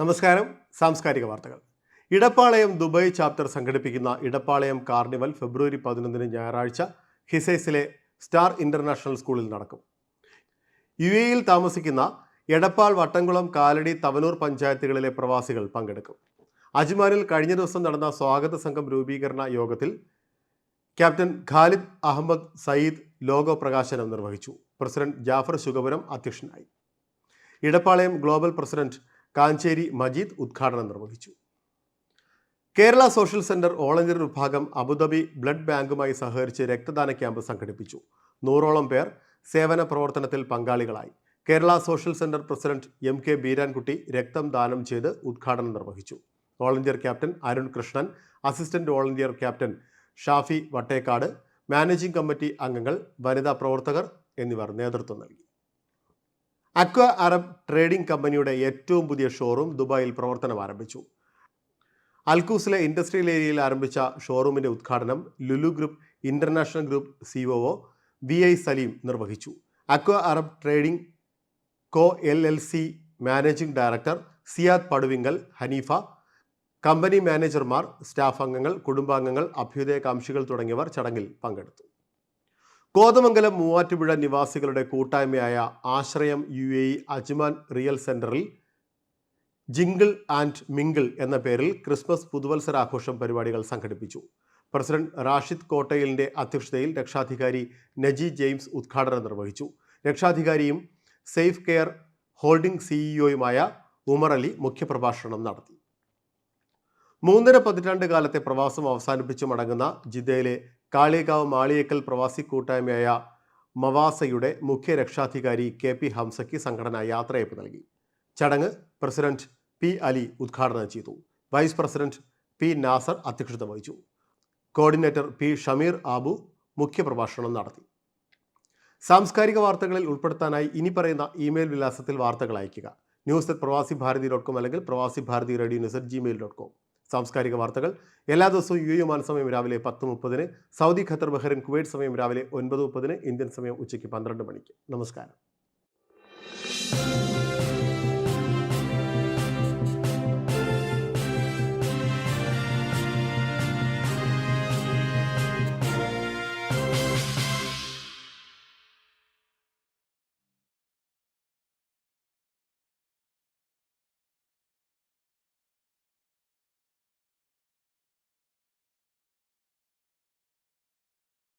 നമസ്കാരം. സാംസ്കാരിക വാർത്തകൾ. ഇടപ്പാളയം ദുബായ് ചാപ്റ്റർ സംഘടിപ്പിക്കുന്ന ഇടപ്പാളയം കാർണിവൽ ഫെബ്രുവരി 11 ഞായറാഴ്ച ഹിസൈസിലെ സ്റ്റാർ ഇന്റർനാഷണൽ സ്കൂളിൽ നടക്കും. UAEയിൽ താമസിക്കുന്ന എടപ്പാൾ, വട്ടംകുളം, കാലടി, തവനൂർ പഞ്ചായത്തുകളിലെ പ്രവാസികൾ പങ്കെടുക്കും. അജ്മാനിൽ കഴിഞ്ഞ ദിവസം നടന്ന സ്വാഗത സംഘം രൂപീകരണ യോഗത്തിൽ ക്യാപ്റ്റൻ ഖാലിദ് അഹമ്മദ് സയ്യിദ് ലോഗോ പ്രകാശനം നിർവഹിച്ചു. പ്രസിഡന്റ് ജാഫർ ശുഗപുരം അധ്യക്ഷനായി. ഇടപ്പാളയം ഗ്ലോബൽ പ്രസിഡന്റ് കാഞ്ചേരി മജീദ് ഉദ്ഘാടനം നിർവഹിച്ചു. Kerala social centre all India വിഭാഗം അബുദാബി ബ്ലഡ് ബാങ്കുമായി സഹകരിച്ച് രക്തദാന ക്യാമ്പ് സംഘടിപ്പിച്ചു. 100ഓളം പേർ സേവന പ്രവർത്തനത്തിൽ പങ്കാളികളായി. Kerala social centre president MK Beerankutty രക്തം ദാനം ചെയ്ത് ഉദ്ഘാടനം നിർവഹിച്ചു. All India captain Arun Krishnan, assistant all India captain Shafi Vattekkad, managing committee അംഗങ്ങൾ, വനിതാ പ്രവർത്തകർ എന്നിവർ നേതൃത്വം നൽകി. അക്വ അറബ് ട്രേഡിംഗ് കമ്പനിയുടെ ഏറ്റവും പുതിയ ഷോറൂം ദുബായിൽ പ്രവർത്തനം ആരംഭിച്ചു. അൽക്കൂസിലെ ഇൻഡസ്ട്രിയൽ ഏരിയയിൽ ആരംഭിച്ച ഷോറൂമിന്റെ ഉദ്ഘാടനം Lulu group international group COO VI Saleem നിർവഹിച്ചു. Aqua Arab trading Co LLC managing director Siyad Paduvingal, Haneefa, company മാനേജർമാർ, സ്റ്റാഫ് അംഗങ്ങൾ, കുടുംബാംഗങ്ങൾ, അഭ്യുദയകാംക്ഷികൾ തുടങ്ങിയവർ ചടങ്ങിൽ പങ്കെടുത്തു. കോതമംഗലം മൂവാറ്റുപുഴ നിവാസികളുടെ കൂട്ടായ്മയായ ആശ്രയം UAE അജ്മാൻ റിയൽ സെന്ററിൽ ജിംഗിൾ ആൻഡ് മിംഗിൾ എന്ന പേരിൽ ക്രിസ്മസ് പുതുവത്സരാഘോഷം പരിപാടികൾ സംഘടിപ്പിച്ചു. പ്രസിഡന്റ് റാഷിദ് കോട്ടയിലിന്റെ അധ്യക്ഷതയിൽ രക്ഷാധികാരി നജി ജെയിംസ് ഉദ്ഘാടനം നിർവഹിച്ചു. രക്ഷാധികാരിയും സേഫ് കെയർ ഹോൾഡിംഗ് CEOയുമായ ഉമർ അലി മുഖ്യപ്രഭാഷണം നടത്തി. 3.5 പതിറ്റാണ്ട് കാലത്തെ പ്രവാസം അവസാനിപ്പിച്ച് മടങ്ങുന്ന ജിദ്ദയിലെ കാളികാവ് മാളിയേക്കൽ പ്രവാസി കൂട്ടായ്മയായ മവാസയുടെ മുഖ്യ രക്ഷാധികാരി KP ഹംസയ്ക്ക് സംഘടന യാത്രയയപ്പ് നൽകി. ചടങ്ങ് പ്രസിഡന്റ് P അലി ഉദ്ഘാടനം ചെയ്തു. വൈസ് പ്രസിഡന്റ് P നാസർ അധ്യക്ഷത വഹിച്ചു. കോർഡിനേറ്റർ P ഷമീർ ആബു മുഖ്യപ്രഭാഷണം നടത്തി. സാംസ്കാരിക വാർത്തകളിൽ ഉൾപ്പെടുത്താനായി ഇനി പറയുന്ന ഇമെയിൽ വിലാസത്തിൽ വാർത്തകൾ അയയ്ക്കുക. news@pravasibharati.com അല്ലെങ്കിൽ pravasibharati.radio@gmail.com. സാംസ്കാരിക വാർത്തകൾ എല്ലാ ദിവസവും UAE ഒമാൻ സമയം രാവിലെ 10:30, സൗദി, ഖത്തർ, ബഹ്റൈൻ, കുവൈറ്റ് സമയം രാവിലെ 9:30, ഇന്ത്യൻ സമയം ഉച്ചയ്ക്ക് 12 മണിക്ക്. നമസ്കാരം.